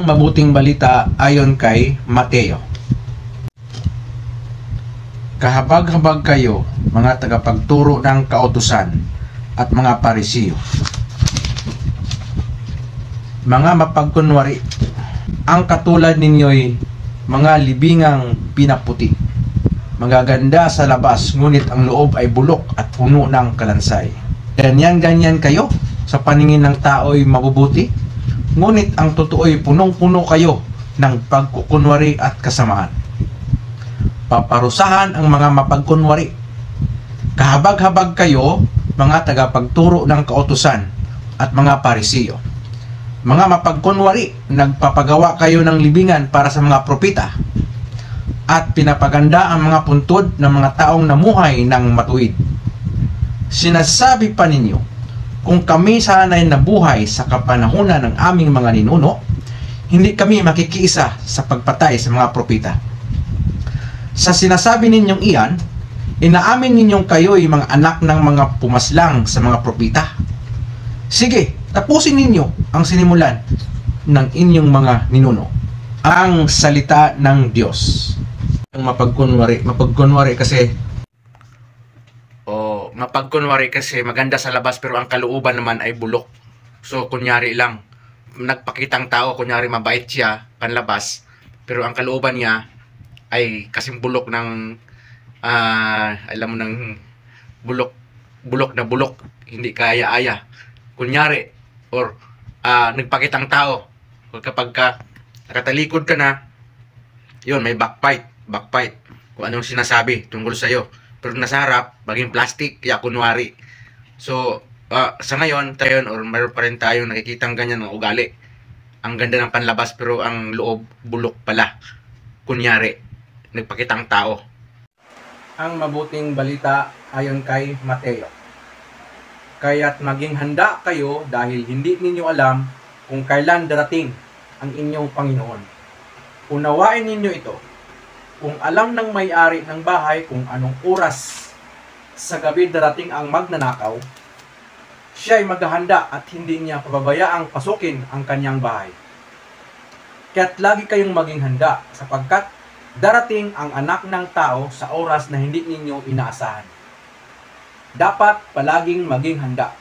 Mabuting balita ayon kay Mateo. Kahabag-habag kayo, mga tagapagturo ng kautusan at mga Parisiyo, mga mapagkunwari, ang katulad ninyo'y mga libingang pinaputi, magaganda sa labas, ngunit ang loob ay bulok at puno ng kalansay. Ganyan-ganyan kayo, sa paningin ng tao'y mabubuti, ngunit ang totoo'y punong-puno kayo ng pagkukunwari at kasamaan. Paparusahan ang mga mapagkunwari. Kahabag-habag kayo, mga tagapagturo ng kautusan at mga Parisiyo, mga mapagkunwari, nagpapagawa kayo ng libingan para sa mga propita at pinapaganda ang mga puntod ng mga taong namuhay ng matuwid. Sinasabi pa ninyo, kung kami sana'y nabuhay sa kapanahunan ng aming mga ninuno, hindi kami makikiisa sa pagpatay sa mga propita. Sa sinasabi ninyong iyan, inaamin ninyong kayo'y mga anak ng mga pumaslang sa mga propita. Sige, tapusin ninyo ang sinimulan ng inyong mga ninuno. Ang salita ng Diyos. Ang mapagkunwari kasi maganda sa labas pero ang kalooban naman ay bulok. So kunyari lang, nagpakitang tao, kunyari mabait siya panlabas, pero ang kalooban niya ay kasing bulok ng alam mo, ng bulok na bulok, hindi kaya-aya. Kunyari, or nagpakitang tao, kapag nakatalikod ka na, yun, may backbite kung anong sinasabi tungkol sa'yo. Pero nasa harap, maging plastic, kaya kunwari. So, sa ngayon, or meron pa rin tayong nakikitang ganyan ng ugali. Ang ganda ng panlabas, pero ang loob, bulok pala. Kunyari, nagpakitang tao. Ang mabuting balita ayon kay Mateo. Kaya't maging handa kayo dahil hindi ninyo alam kung kailan darating ang inyong Panginoon. Unawain ninyo ito. Kung alam ng may-ari ng bahay kung anong oras sa gabi darating ang magnanakaw, siya ay maghahanda at hindi niya pababayaang pasukin ang kanyang bahay. Kaya't lagi kayong maging handa sapagkat darating ang anak ng tao sa oras na hindi ninyo inaasahan. Dapat palaging maging handa.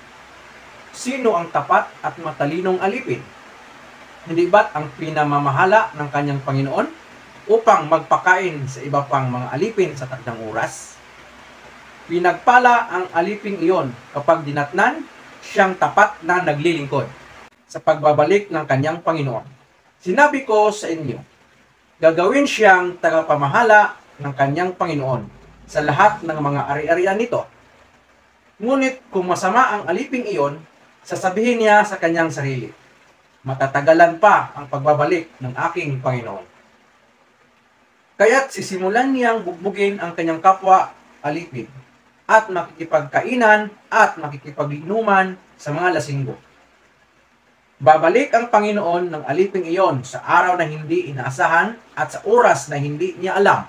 Sino ang tapat at matalinong alipin? Hindi ba't ang pinamamahala ng kanyang Panginoon upang magpakain sa iba pang mga alipin sa takdang oras? Pinagpala ang aliping iyon kapag dinatnan siyang tapat na naglilingkod sa pagbabalik ng kanyang Panginoon. Sinabi ko sa inyo, gagawin siyang tagapamahala ng kanyang Panginoon sa lahat ng mga ari-arian nito. Ngunit kung masama ang aliping iyon, sasabihin niya sa kanyang sarili, matatagalan pa ang pagbabalik ng aking Panginoon. Kaya't sisimulan niyang bugbugin ang kanyang kapwa alipin at makikipagkainan at makikipag-inuman sa mga lasinggo. Babalik ang Panginoon ng aliping iyon sa araw na hindi inaasahan at sa oras na hindi niya alam.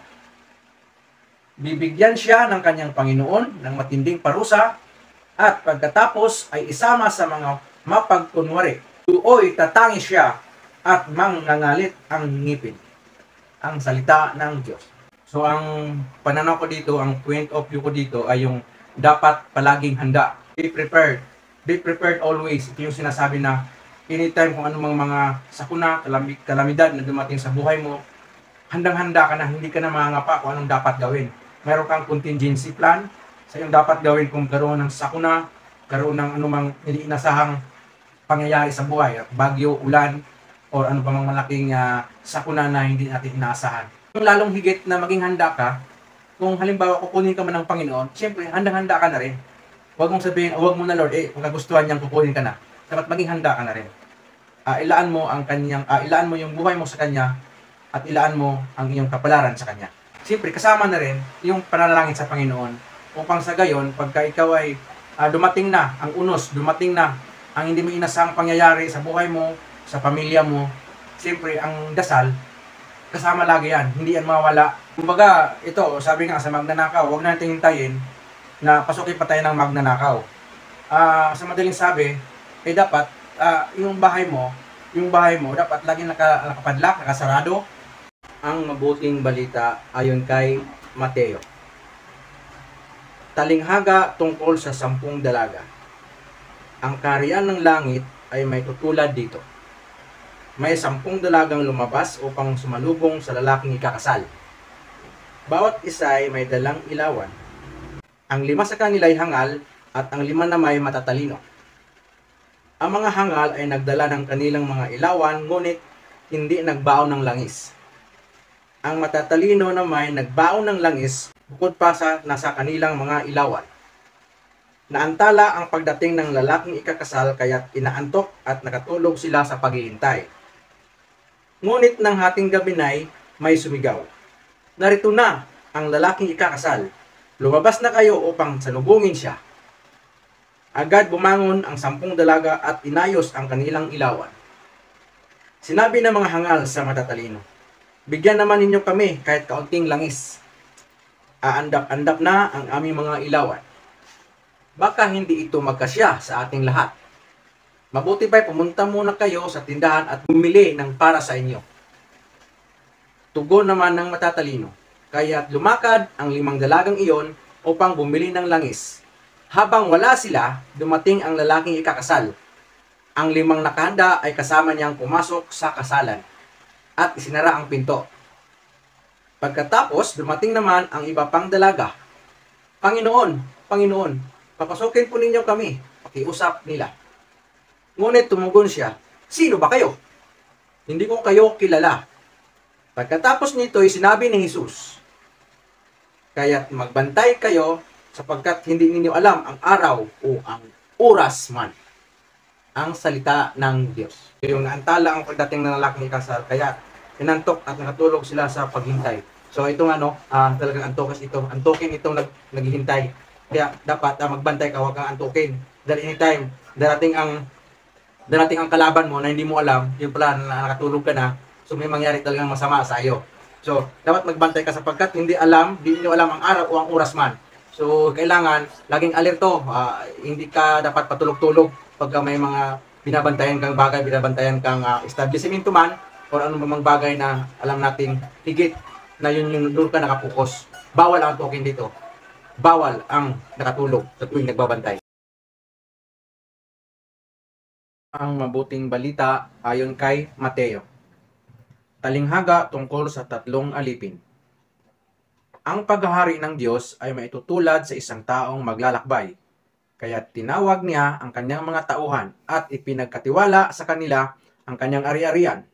Bibigyan siya ng kanyang Panginoon ng matinding parusa at pagkatapos ay isama sa mga mapagkunwari. Tuoy tatangi siya at mangangalit ang ngipin. Ang salita ng Diyos. So ang pananaw ko dito, ang point of view ko dito ay yung dapat palaging handa. Be prepared. Be prepared always. Ito yung sinasabi na anytime kung anumang mga sakuna, kalamidad na dumating sa buhay mo, handang-handa ka na, hindi ka na mangangapa kung anong dapat gawin. Meron kang contingency plan sa iyong dapat gawin kung karoon ng sakuna, karoon ng anumang hindi inasahang pangyayari sa buhay, bagyo, ulan, or ano pa mang malaking sakuna na hindi natin inaasahan. Kung lalong higit na maging handa ka, kung halimbawa kukunin ka man ng Panginoon, siyempre handang-handa ka na rin. Huwag mong sabihin, huwag mo na Lord, kung nagustuhan niyang kukunin ka na. Dapat maging handa ka na rin. Ilaan mo yung buhay mo sa Kanya at ilaan mo ang iyong kapalaran sa Kanya. Siyempre, kasama na rin yung panalangin sa Panginoon upang sa gayon, pagka ikaw ay dumating na ang unos, dumating na ang hindi mo inasahang pangyayari sa buhay mo, sa pamilya mo, siyempre ang dasal, kasama lagi yan, hindi yan mawala. Kumbaga, ito, sabi nga sa magnanakaw, huwag natin hintayin na pasukin pa tayo ng magnanakaw. Sa madaling sabi, dapat yung bahay mo, yung bahay mo, dapat laging nakapadlock, nakasarado. Ang mabuting balita ayon kay Mateo. Talinghaga tungkol sa 10 dalaga. Ang kaharian ng langit ay may tutulad dito. May 10 dalagang lumabas upang sumalubong sa lalaking ikakasal. Bawat isa ay may dalang ilawan. Ang 5 sa kanila ay hangal at ang 5 naman ay matatalino. Ang mga hangal ay nagdala ng kanilang mga ilawan, ngunit hindi nagbaon ng langis. Ang matatalino naman ay nagbaon ng langis bukod pa sa nasa kanilang mga ilawan. Naantala ang pagdating ng lalaking ikakasal kaya't inaantok at nakatulog sila sa paghihintay. Ngunit ng hating gabi na'y may sumigaw, "Narito na ang lalaking ikakasal. Lumabas na kayo upang salubungin siya." Agad bumangon ang 10 dalaga at inayos ang kanilang ilawan. Sinabi ng mga hangal sa matatalino, "Bigyan naman ninyo kami kahit kaunting langis. Aandap-andap na ang aming mga ilawan. Baka hindi ito magkasya sa ating lahat. Mabuti pa'y pumunta muna kayo sa tindahan at bumili ng para sa inyo." Tugon naman ng matatalino, kaya't lumakad ang 5 dalagang iyon upang bumili ng langis. Habang wala sila, dumating ang lalaking ikakasal. Ang 5 nakahanda ay kasama niyang pumasok sa kasalan at isinara ang pinto. Pagkatapos, dumating naman ang iba pang dalaga. Panginoon, papasukin po ninyo kami," pakiusap nila. Ngunit tumugon siya, "Sino ba kayo? Hindi ko kayo kilala." Pagkatapos nito ay sinabi ni Jesus, "Kaya't magbantay kayo sapagkat hindi ninyo alam ang araw o ang oras man." Ang salita ng Diyos. Yung naantala ang pagdating ng lalaking ikasal, kaya inantok at nakatulog sila sa paghintay. So itong talagang antokas ito. Antokin itong naghihintay. Kaya dapat magbantay ka, huwag kang antukin. Dahil anytime, darating ang kalaban mo na hindi mo alam, yung pala na nakatulog ka na, so may mangyari talagang masama sa iyo. So dapat magbantay ka sapagkat hindi nyo alam ang araw o ang oras man. So, kailangan laging alerto. Hindi ka dapat patulog-tulog pagka may mga binabantayan kang bagay, binabantayan kang establishmento man, o ano mang bagay na alam natin higit na yun yung doon ka nakapokus. Bawal ang token dito. Bawal ang nakatulog sa tuwing nagbabantay. Ang mabuting balita ayon kay Mateo. Talinghaga tungkol sa 3 alipin. Ang paghahari ng Diyos ay maitutulad sa isang taong maglalakbay. Kaya tinawag niya ang kanyang mga tauhan at ipinagkatiwala sa kanila ang kanyang ari-arian.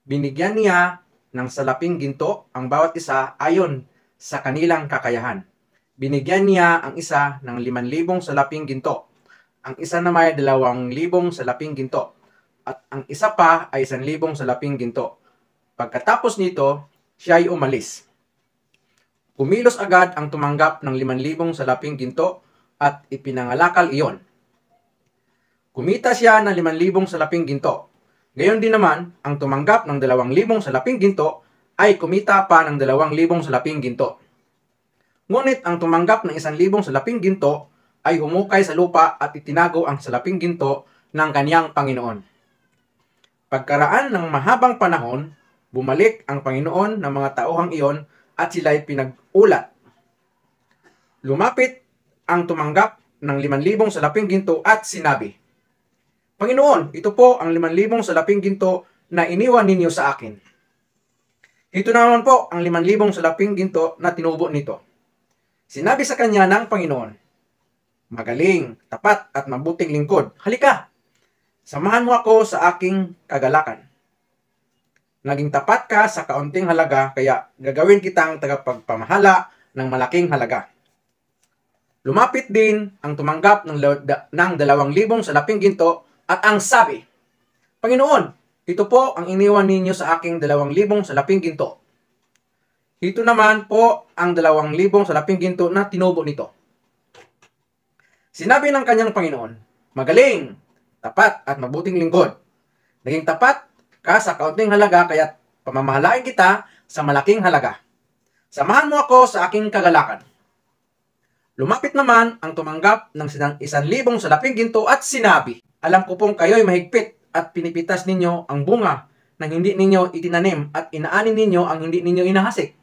Binigyan niya ng salaping ginto ang bawat isa ayon sa kanilang kakayahan. Binigyan niya ang isa ng 5,000 salaping ginto. Ang isa naman ay 2,000 salaping ginto. At ang isa pa ay 1,000 salaping ginto. Pagkatapos nito, siya ay umalis. Kumilos agad ang tumanggap ng 5,000 salaping ginto at ipinangalakal iyon. Kumita siya ng 5,000 salaping ginto. Gayon din naman, ang tumanggap ng 2,000 salaping ginto ay kumita pa ng 2,000 salaping ginto. Ngunit ang tumanggap ng 1,000 salaping ginto ay humukay sa lupa at itinago ang salaping ginto ng kaniyang Panginoon. Pagkaraan ng mahabang panahon, bumalik ang Panginoon ng mga tauhang iyon at sila'y pinag-ulat. Lumapit ang tumanggap ng 5,000 salaping ginto at sinabi, "Panginoon, ito po ang 5,000 salaping ginto na iniwan ninyo sa akin. Ito naman po ang 5,000 salaping ginto na tinubo nito." Sinabi sa kanya ng Panginoon, "Magaling, tapat at mabuting lingkod. Halika, samahan mo ako sa aking kagalakan. Naging tapat ka sa kaunting halaga, kaya gagawin kitang tagapagpamahala ng malaking halaga." Lumapit din ang tumanggap ng 2,000 salaping ginto at ang sabi, "Panginoon, ito po ang iniwan ninyo sa aking 2,000 salaping ginto. Ito naman po ang 2,000 salaping ginto na tinubo nito." Sinabi ng kanyang Panginoon, "Magaling, tapat at mabuting lingkod. Naging tapat ka sa kaunting halaga, kaya't pamamahalain kita sa malaking halaga. Samahan mo ako sa aking kagalakan." Lumapit naman ang tumanggap ng 1,000 salaping ginto at sinabi, "Alam ko pong kayo'y mahigpit at pinipitas ninyo ang bunga ng hindi ninyo itinanim at inaanin ninyo ang hindi ninyo inahasik.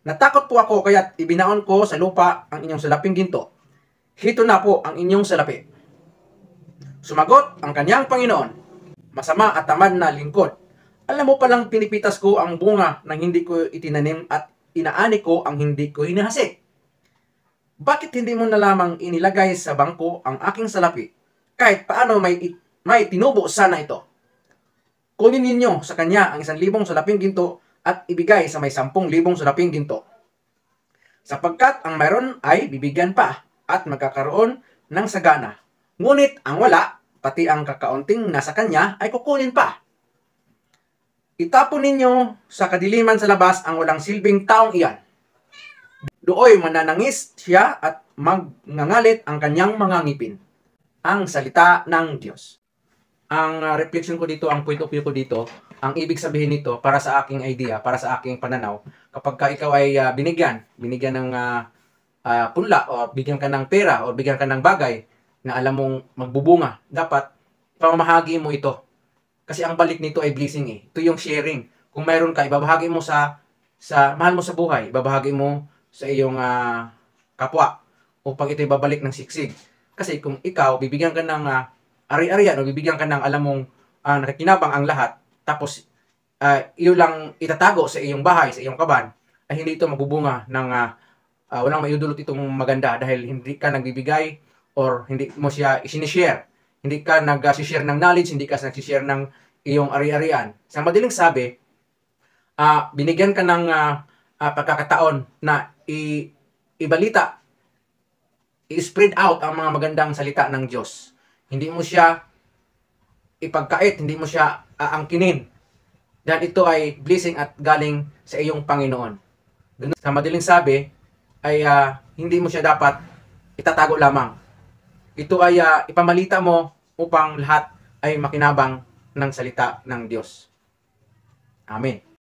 Natakot po ako kaya't ibinaon ko sa lupa ang inyong salaping ginto. Hito na po ang inyong salapi. Sumagot ang kanyang Panginoon, masama at tamad na lingkod. Alam mo palang pinipitas ko ang bunga ng hindi ko itinanim at inaani ko ang hindi ko hinahasik. Bakit hindi mo na lamang inilagay sa bangko ang aking salapi? Kahit paano may tinubo sana ito. Kunin ninyo sa kanya ang 1,000 salaping ginto at ibigay sa may 10,000 salaping ginto. Sapagkat ang mayroon ay bibigyan pa at magkakaroon ng sagana. Ngunit ang wala, pati ang kakaunting nasa kanya ay kukunin pa. Itapon ninyo sa kadiliman sa labas ang walang silbing taong iyan. Dooy mananangis siya at magngangalit ang kanyang mga ngipin. Ang salita ng Diyos. Ang reflection ko dito, ang point of view ko dito, ang ibig sabihin nito para sa aking idea, para sa aking pananaw, kapag ka ikaw ay binigyan ng punla o bigyan ka ng pera o bigyan ka ng bagay na alam mong magbubunga, dapat pamamahagi mo ito. Kasi ang balik nito ay blessing eh. Ito yung sharing. Kung mayroon ka, ibabahagi mo sa mahal mo sa buhay, ibabahagi mo sa iyong kapwa upang ito ibabalik ng siksig. Kasi kung ikaw, bibigyan ka ng ari-arian o bibigyan ka ng alam mong nakikinabang ang lahat, tapos iyo lang itatago sa iyong bahay, sa iyong kaban, ay hindi ito magbubunga ng walang maiudulot itong maganda dahil hindi ka nagbibigay or hindi mo siya isinishare. Hindi ka nag-share ng knowledge, hindi ka nag-share ng iyong ari-arian. Sa madaling sabi, binigyan ka ng pagkakataon na ibalita, i-spread out ang mga magandang salita ng Diyos. Hindi mo siya ipagkait, hindi mo siya aangkinin. Dahil ito ay blessing at galing sa iyong Panginoon. Sa madaling sabi, ay hindi mo siya dapat itatago lamang. Ito ay ipamalita mo upang lahat ay makinabang ng salita ng Diyos. Amen.